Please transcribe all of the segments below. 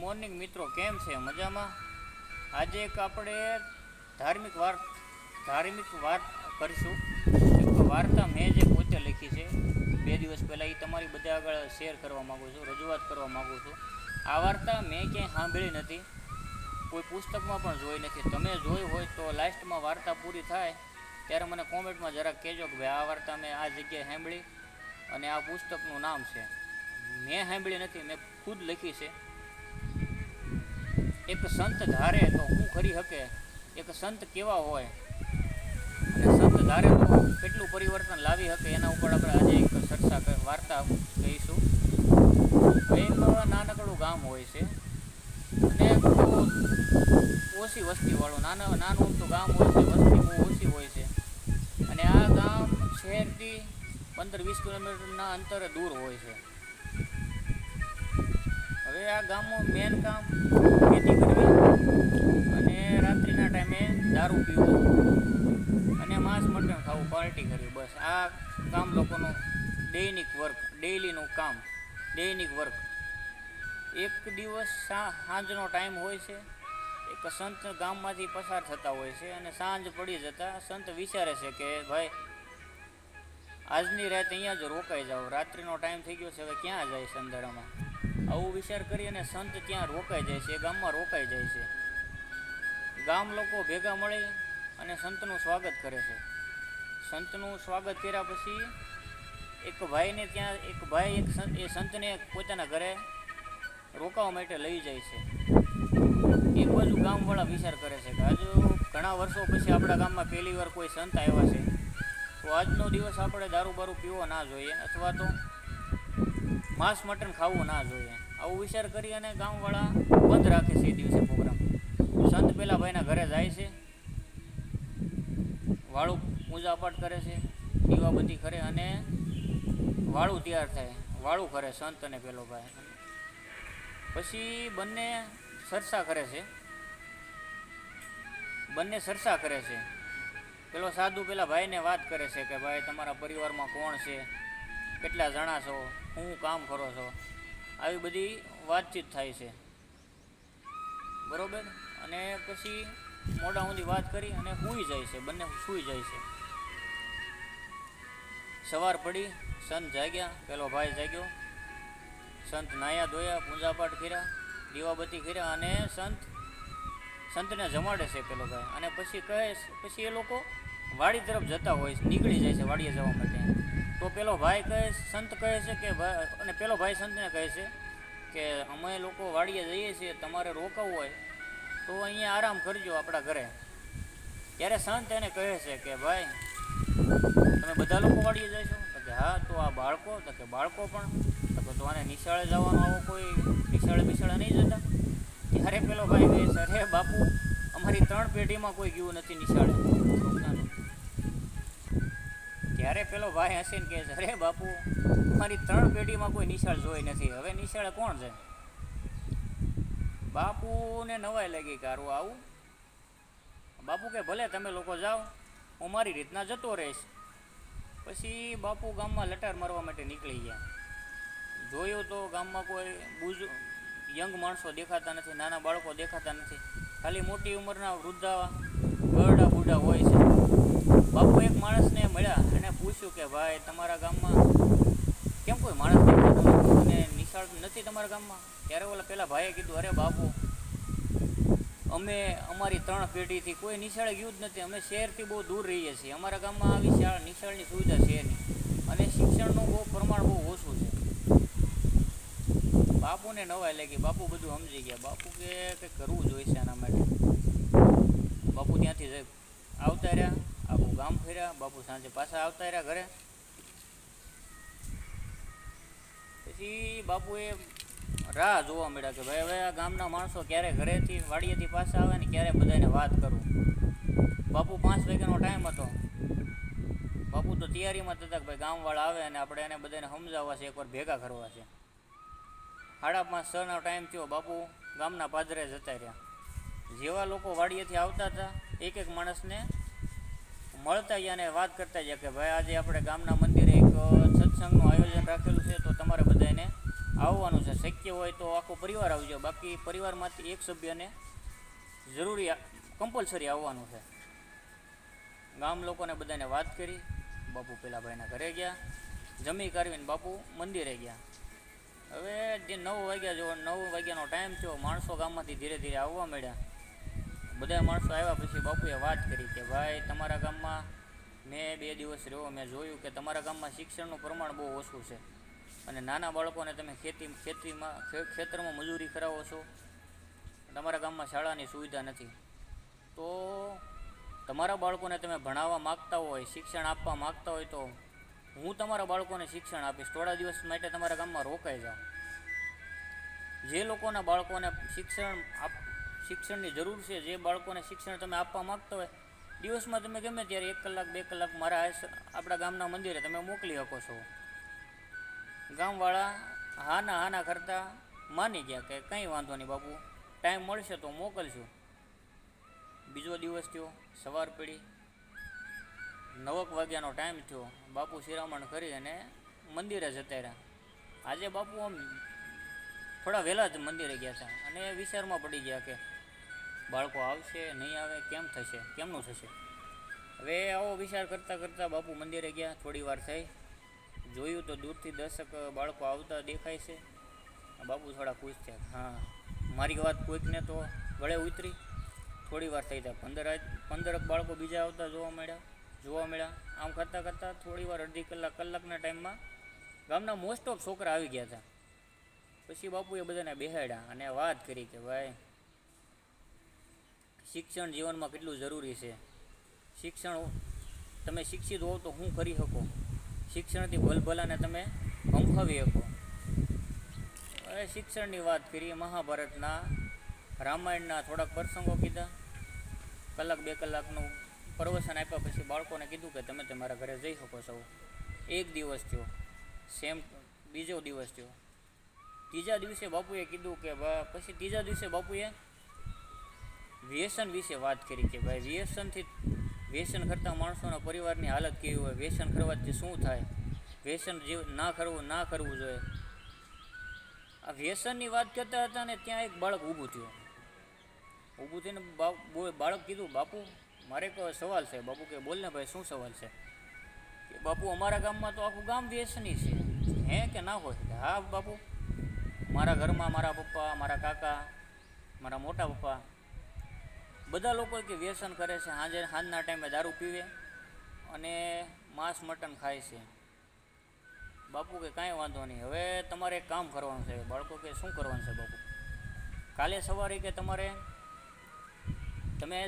Morning મિત્રો, કેમ છે? મજામાં? આજે એક આપણે ધાર્મિક વાત કરીશું. એક વાર્તા મેં જે પોતે લખી છે 2 દિવસ પહેલાં, એ તમારી બધા આગળ શેર કરવા માગું છું, રજૂઆત કરવા માગું છું. આ વાર્તા મેં ક્યાંય સાંભળી નથી, કોઈ પુસ્તકમાં પણ જોઈ નથી. તમે જોઈ હોય તો લાસ્ટમાં વાર્તા પૂરી થાય ત્યારે મને કોમેન્ટમાં જરાક કહેજો કે ભાઈ આ વાર્તા મેં આ જગ્યાએ સાંભળી અને આ પુસ્તકનું નામ છે. મેં સાંભળી નથી, મેં ખુદ લખી છે. એક સંત ધારે તો શું કરી શકે, એક સંત કેવા હોય અને સંત ધારે તો કેટલું પરિવર્તન લાવી શકે, એના ઉપર આપણે આજે એક ચર્ચા વાર્તા કહીશું. એક નાનકડું ગામ હોય છે અને ઓછી વસ્તીવાળું નાનું તો ગામ હોય છે, વસ્તી બહુ ઓછી હોય છે. અને આ ગામ શહેરથી 15-20 કિલોમીટરના અંતરે દૂર હોય છે. હવે આ ગામમાં મેન કામ ખેતી કરવી અને રાત્રિના ટાઈમે દારૂ પીવો અને માંસ મટન ખાવું, પાર્ટી કરવી. બસ આ ગામ લોકોનું ડેઈલીનું કામ, દૈનિક વર્ક. એક દિવસ સાંજનો ટાઈમ હોય છે. એક સંત ગામમાંથી પસાર થતા હોય છે અને સાંજ પડી જતાં સંત વિચારે છે કે ભાઈ આજની રાત અહીંયા જ રોકાઈ જાઓ, રાત્રિનો ટાઈમ થઈ ગયો છે, હવે ક્યાં જાય છે અંધારામાં. આવું વિચાર કરી અને સંત ત્યાં રોકાઈ જાય છે, એ ગામમાં રોકાઈ જાય છે. ગામ લોકો ભેગા મળી અને સંતનું સ્વાગત કરે છે. સંતનું સ્વાગત કર્યા પછી એક ભાઈ એ સંતને પોતાના ઘરે રોકાવા માટે લઈ જાય છે. એક બાજુ ગામવાળા વિચાર કરે છે કે હજુ ઘણા વર્ષો પછી આપણા ગામમાં પહેલી વાર કોઈ સંત આવ્યા છે, તો આજનો દિવસ આપણે દારૂ બારૂ પીવો ના જોઈએ અથવા તો માંસ મટન ખાવું ના જોઈએ. આવું વિચાર કરી અને ગામવાળા બંધ રાખે છે એ દિવસે પ્રોગ્રામ. સંત પેલા ભાઈના ઘરે જાય છે, વાળું પૂજા પાઠ કરે છે, દીવાબત્તી કરે અને વાળું તૈયાર થાય, વાળું કરે સંત અને પેલો ભાઈ. પછી બંને ચર્ચા કરે છે. પેલો સાધુ પેલા ભાઈને વાત કરે છે કે ભાઈ તમારા પરિવારમાં કોણ છે, કેટલા જણા છો, શું કામ કરો છો, આવી બધી વાતચીત થાય છે, બરોબર. અને પછી મોડા ઊંધી વાત કરી અને બંને સૂઈ જાય છે. સવાર પડી, સંત જાગ્યા, પેલો ભાઈ જાગ્યો. સંત નાહ્યા ધોયા, પૂજાપાઠ કર્યા, દીવાબત્તી કર્યા અને સંતને જમાડે છે પેલો ભાઈ. અને પછી એ લોકો વાડી તરફ જતા હોય છે, નીકળી જાય છે વાડીએ જવા માટે. તો પેલો ભાઈ સંત કહે છે કે ભાઈ, અને પેલો ભાઈ સંતને કહે છે કે અમે લોકો વાડીએ જઈએ છીએ, તમારે રોકાવું હોય તો અહીંયા આરામ કરજો આપણા ઘરે. ત્યારે સંત એને કહે છે કે ભાઈ તમે બધા લોકો વાડીએ જાય છો? તો કે હા. તો આ બાળકો? તો કે બાળકો પણ. તો આને નિશાળે જવાનું, આવો કોઈ નિશાળે નહીં જતા? ત્યારે પેલો ભાઈ કહે છે અરે બાપુ, અમારી 3 પેઢીમાં કોઈ ગયું નથી નિશાળે. ત્યારે પેલો ભાઈ હસીને કહે છે અરે બાપુ, અમારી 3 પેઢીમાં કોઈ નિશાળ જોઈ નથી, હવે નિશાળે કોણ જાય? બાપુને નવાઈ લાગી કે આરું આવું. બાપુ કે ભલે તમે લોકો જાઓ, હું મારી રીતના જતો રહીશ. પછી બાપુ ગામમાં લટાર મારવા માટે નીકળી ગયા. જોયું તો ગામમાં કોઈ યંગ માણસો દેખાતા નથી, નાના બાળકો દેખાતા નથી, ખાલી મોટી ઉંમરના વૃદ્ધા ગરડા બુઢા હોય છે. બાપુ એક માણસને મળ્યા અને પૂછ્યું કે ભાઈ તમારા ગામમાં કેમ કોઈ માણસ દેખાતો અને નિશાળ નથી તમારા ગામમાં? ત્યારે ઓલા પેલા ભાઈએ કીધું અરે બાપુ, અમે અમારી 3 પેઢીથી કોઈ નિશાળે ગયું જ નથી, અમે શહેરથી બહુ દૂર રહીએ છીએ, અમારા ગામમાં આવી નિશાળની સુવિધા છે નહીં અને શિક્ષણનું પ્રમાણ બહુ ઓછું છે. બાપુને નવાઈ લાગી, બાપુ બધું સમજી ગયા. બાપુ કે કંઈક કરવું જોઈશે આના માટે. બાપુ ત્યાંથી આવતા રહ્યા, આખું ગામ ફર્યા. બાપુ સાંજે પાછા આવતા રહ્યા ઘરે. પછી બાપુએ રાહ જોવા મળ્યા કે ભાઈ હવે આ ગામના માણસો ક્યારે ઘરેથી વાડીએથી પાછા આવે ને ક્યારે બધાને વાત કરું. બાપુ 5 વાગ્યાનો ટાઈમ હતો. બાપુ તો તૈયારીમાં હતા કે ભાઈ ગામવાળા આવે અને આપણે એને બધાને સમજાવવા છે, એકવાર ભેગા કરવા છે. 5:30-6નો ટાઈમ થયો. બાપુ ગામના પાદરે જતા રહ્યા. જેવા લોકો વાડીએથી આવતા હતા, એક માણસને મળતા ગયા અને વાત કરતા ગયા કે ભાઈ આજે આપણે ગામના મંદિરે એક સત્સંગનું આયોજન રાખેલું છે, તો તમારે બધાને આવવાનું છે. શક્ય હોય તો આખો પરિવાર આવજો, બાકી પરિવારમાંથી એક સભ્યને જરૂરી કમ્પલસરી આવવાનું છે. ગામ લોકોને બધાને વાત કરી. બાપુ પેલા ભાઈના ઘરે ગયા, જમી કરવીને બાપુ મંદિરે ગયા. હવે જે 9 વાગ્યા જો 9 વાગ્યાનો ટાઈમ થયો, માણસો ગામમાંથી ધીરે ધીરે આવવા માંડ્યા. બધા માણસો આવ્યા પછી બાપુએ વાત કરી કે ભાઈ તમારા ગામમાં મેં 2 દિવસ રહ્યો, મેં જોયું કે તમારા ગામમાં શિક્ષણનું પ્રમાણ બહુ ઓછું છે અને નાના બાળકોને તમે ખેતરમાં મજૂરી કરાવો છો. તમારા ગામમાં શાળાની સુવિધા નથી. તો તમારા બાળકોને તમે ભણાવવા માગતા હોય, શિક્ષણ આપવા માગતા હોય તો હું તમારા બાળકોને શિક્ષણ આપીશ. થોડા દિવસ માટે તમારા ગામમાં રોકાઈ જાઓ. જે લોકોના બાળકોને શિક્ષણની જરૂર છે, જે બાળકોને શિક્ષણ તમે આપવા માગતા હોય, દિવસમાં તમે ગમે ત્યારે 1 કલાક 2 કલાક આપણા ગામના મંદિરે તમે મોકલી શકો છો. ગામવાળા હાના કરતાં માની ગયા કે કંઈ વાંધો નહીં બાપુ, ટાઈમ મળશે તો મોકલશું. બીજો દિવસ થયો, સવાર પડી, 9 વાગ્યાનો ટાઈમ થયો. બાપુ શિરામણ કરી અને મંદિરે જતા રહ્યા. આજે બાપુ આમ થોડા વહેલા જ મંદિરે ગયા હતા અને વિચારમાં પડી ગયા કે બાળકો આવશે નહીં આવે, કેમનું થશે. હવે આવો વિચાર કરતાં કરતાં બાપુ મંદિરે ગયા. થોડી વાર થઈ, જોયું તો દૂરથી 10 બાળકો આવતા દેખાય છે. બાપુ થોડા ખુશ થયા. હા, મારી વાત કોઈકને તો ગળે ઉતરી. થોડી વાર થઈ જાય, 15 બાળકો બીજા આવતા જોવા મળ્યા. આમ કરતાં કરતાં થોડી વાર, અડધી કલાકના ટાઈમમાં ગામના મોસ્ટ ઓફ છોકરા આવી ગયા હતા. પછી બાપુએ બધાને બેહાડ્યા અને વાત કરી કે ભાઈ શિક્ષણ જીવનમાં કેટલું જરૂરી છે. તમે શિક્ષિત હોવ તો શું કરી શકો, શિક્ષણથી ભલભલાને તમે હંફાવી શકો. હવે શિક્ષણની વાત કરીએ, મહાભારતના, રામાયણના થોડાક પ્રસંગો કીધા. 1 2 કલાકનું પ્રવચન આપ્યા પછી બાળકોને કીધું કે તમે તમારા ઘરે જઈ શકો છો. 1 દિવસ થયો, બીજો દિવસ થયો. ત્રીજા દિવસે બાપુએ કીધું કે પછી ત્રીજા દિવસે બાપુએ વ્યસન વિશે વાત કરી કે ભાઈ વ્યસન કરતા માણસોના પરિવારની હાલત કેવી હોય, વ્યસન કરવાથી શું થાય, વ્યસન ના કરવું જોઈએ. આ વ્યસનની વાત કરતા હતા ને ત્યાં એક બાળક ઊભું થઈને બાળક કીધું બાપુ મારે એક સવાલ છે. બાપુ કે બોલ ને ભાઈ, શું સવાલ છે? કે બાપુ અમારા ગામમાં તો આખું ગામ વ્યસની છે. હે કે ના હોય? હા બાપુ, મારા ઘરમાં મારા પપ્પા, મારા કાકા, મારા મોટા પપ્પા બધા લોકો કે વ્યસન કરે છે. સાંજના ટાઈમે દારૂ પીવે અને માંસ મટન ખાય છે. બાપુ કે કાંઈ વાંધો નહીં, હવે તમારે એક કામ કરવાનું છે. બાળકો કે શું કરવાનું છે બાપુ? કાલે સવારે કે તમે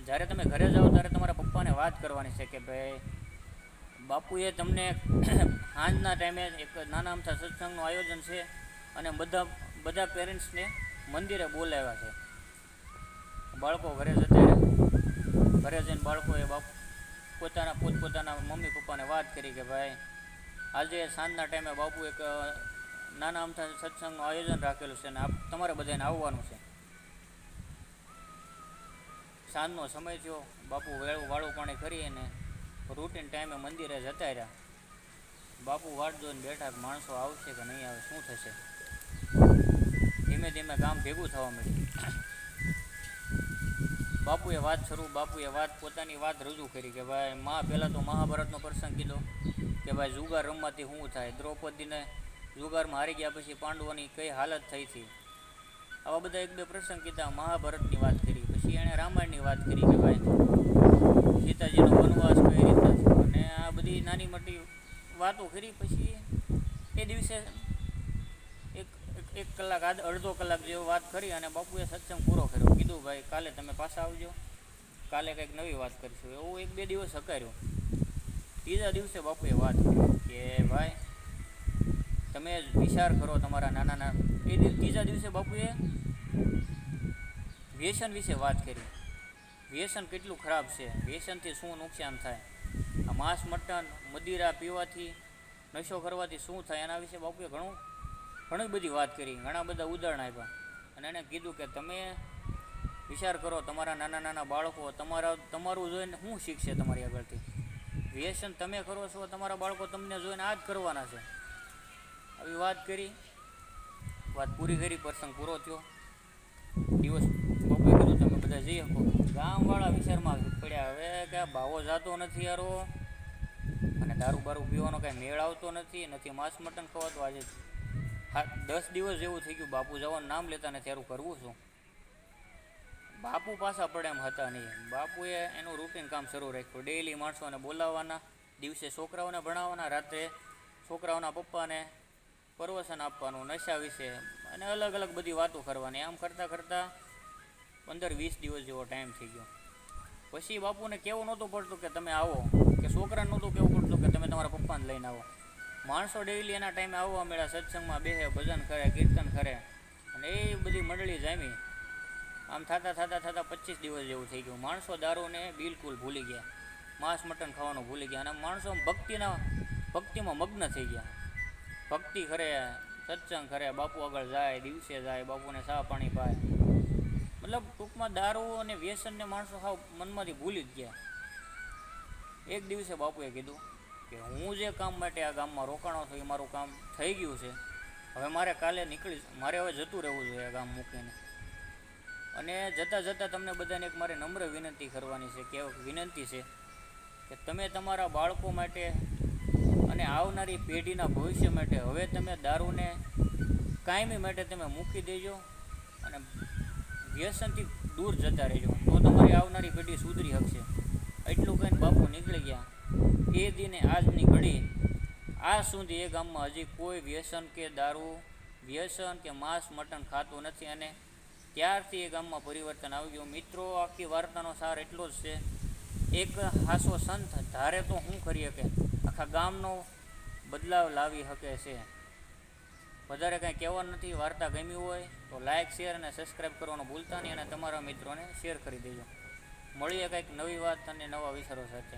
જ્યારે તમે ઘરે જાઓ ત્યારે તમારા પપ્પાને વાત કરવાની છે કે ભાઈ બાપુએ તમને સાંજના ટાઈમે એક નાના અમથા સત્સંગનું આયોજન છે અને બધા પેરેન્ટ્સને મંદિરે બોલાવ્યા છે. બાળકો ઘરે જઈને બાળકોએ પોતપોતાના મમ્મી પપ્પાને વાત કરી કે ભાઈ આજે સાંજના ટાઈમે બાપુ એક નાના અમથા સત્સંગનું આયોજન રાખેલું છે અને તમારે બધાને આવવાનું છે. સાંજનો સમય થયો, બાપુ વાળું પાણી કરી અને રૂટીન ટાઈમે મંદિરે જતા રહ્યા. બાપુ વાટ જોઈને બેઠા કે માણસો આવશે કે નહીં આવે, શું થશે. ધીમે ધીમે ગામ ભેગું થવા માંડ્યું. બાપુએ પોતાની વાત રજૂ કરી કે ભાઈ પહેલાં તો મહાભારતનો પ્રસંગ કીધો કે ભાઈ જુગાર રમવાથી શું થાય, દ્રૌપદીને જુગારમાં હારી ગયા પછી પાંડવોની કઈ હાલત થઈ હતી. આવા બધા 1 2 પ્રસંગ કીધા. મહાભારતની વાત કરી. પછી એણે રામાયણની વાત કરી કે ભાઈ સીતાજીનો વનવાસ કઈ રીતના થયો અને આ બધી નાની મોટી વાતો કરી. પછી એ દિવસે એક કલાક અડધો કલાક જેવો વાત કરી અને બાપુએ સત્સંગ પૂરો કર્યો. કીધું ભાઈ કાલે તમે પાછા આવજો, કાલે કંઈક નવી વાત કરીશું. એવું 1 2 દિવસ હકાર્યું. ત્રીજા દિવસે બાપુએ વાત કરી કે ભાઈ તમે વિચાર કરો તમારા નાના ત્રીજા દિવસે બાપુએ વ્યસન વિશે વાત કરી. વ્યસન કેટલું ખરાબ છે, વ્યસનથી શું નુકસાન થાય, આ માંસ મટન મદિરા પીવાથી, નશો કરવાથી શું થાય, એના વિશે બાપુએ ઘણી બધી વાત કરી. ઘણા બધા ઉદાહરણ આપ્યા અને એણે કીધું કે તમે વિચાર કરો, તમારા નાના બાળકો તમારું જોઈને શું શીખશે તમારી આગળથી. વ્યસન તમે કરો છો, તમારા બાળકો તમને જોઈને આ જ કરવાના છે. આવી વાત કરી, વાત પૂરી કરી, પ્રસંગ પૂરો થયો. દિવસ બપોરે કીધું તમે બધા જઈ શકો. ગામવાળા વિચારમાં પડ્યા હવે કે આ ભાવો જાતો નથી યારો, અને દારૂ બારૂ પીવાનો કાંઈ મેળ આવતો નથી, નથી માંસ મટન ખવાતું. આજે 10 દિવસ જેવું થઈ ગયું બાપુ જવાનું નામ લેતા ને ત્યારે કરવું શું. બાપુ પાછા પડે એમ હતા નહીં. બાપુએ એનું રૂટીન કામ શરૂ રાખ્યું. ડેઈલી માણસોને બોલાવવાના, દિવસે છોકરાઓને ભણાવવાના, રાત્રે છોકરાઓના પપ્પાને પ્રવચન આપવાનું નશા વિશે, અને અલગ અલગ બધી વાતો કરવાની. આમ કરતાં કરતાં 15-20 દિવસ જેવો ટાઈમ થઈ ગયો. પછી બાપુને કહેવું નહોતું પડતું કે તમે આવો, કે છોકરાને નહોતું કહેવું પડતું કે તમે તમારા પપ્પાને લઈને આવો. માણસો ડેઈલી એના ટાઈમે આવવા મળ્યા, સત્સંગમાં બેસે, ભજન કરે, કીર્તન કરે, અને એ બધી મંડળી જામી. આમ થતાં 25 દિવસ જેવું થઈ ગયું. માણસો દારૂને બિલકુલ ભૂલી ગયા, માંસ મટન ખાવાનું ભૂલી ગયા, અને માણસો ભક્તિમાં મગ્ન થઈ ગયા. ભક્તિ કરે, સત્સંગ કરે, બાપુ આગળ જાય, દિવસે જાય, બાપુને ચા પાણી પાય. મતલબ ટૂંકમાં દારૂ અને વ્યસનને માણસો સાવ મનમાંથી ભૂલી જ ગયા. એક દિવસે બાપુએ કીધું કે હું જે કામ માટે આ ગામમાં રોકાણો છું એ મારું કામ થઈ ગયું છે. હવે મારે કાલે મારે હવે જતું રહેવું જોઈએ ગામ મૂકીને. અને જતાં જતાં તમને બધાને એક મારે નમ્ર વિનંતી કરવાની છે, કે વિનંતી છે કે તમે તમારા બાળકો માટે અને આવનારી પેઢીના ભવિષ્ય માટે હવે તમે દારૂને કાયમી માટે તમે મૂકી દેજો, અને વ્યસનથી દૂર જતા રહેજો, તો તમારી આવનારી પેઢી સુધરી શકશે. એટલું કહીને બાપુ નીકળી ગયા. એ દિને આજની ઘડી આજ સુધી એ ગામમાં હજી કોઈ વ્યસન કે દારૂ, વ્યસન કે માંસ મટન ખાતું નથી, અને ત્યારથી એ ગામમાં પરિવર્તન આવી ગયું. મિત્રો, આખી વાર્તાનો સાર એટલો જ છે, એક હાસો સંત ધારે તો શું કરી શકે, આખા ગામનો બદલાવ લાવી શકે છે. વધારે કાંઈ કહેવાનું નથી. વાર્તા ગમી હોય તો લાઇક, શેર અને સબસ્ક્રાઈબ કરવાનું ભૂલતા નહીં, અને તમારા મિત્રોને શેર કરી દેજો. મળીએ કંઈક નવી વાત અને નવા વિચારો સાથે.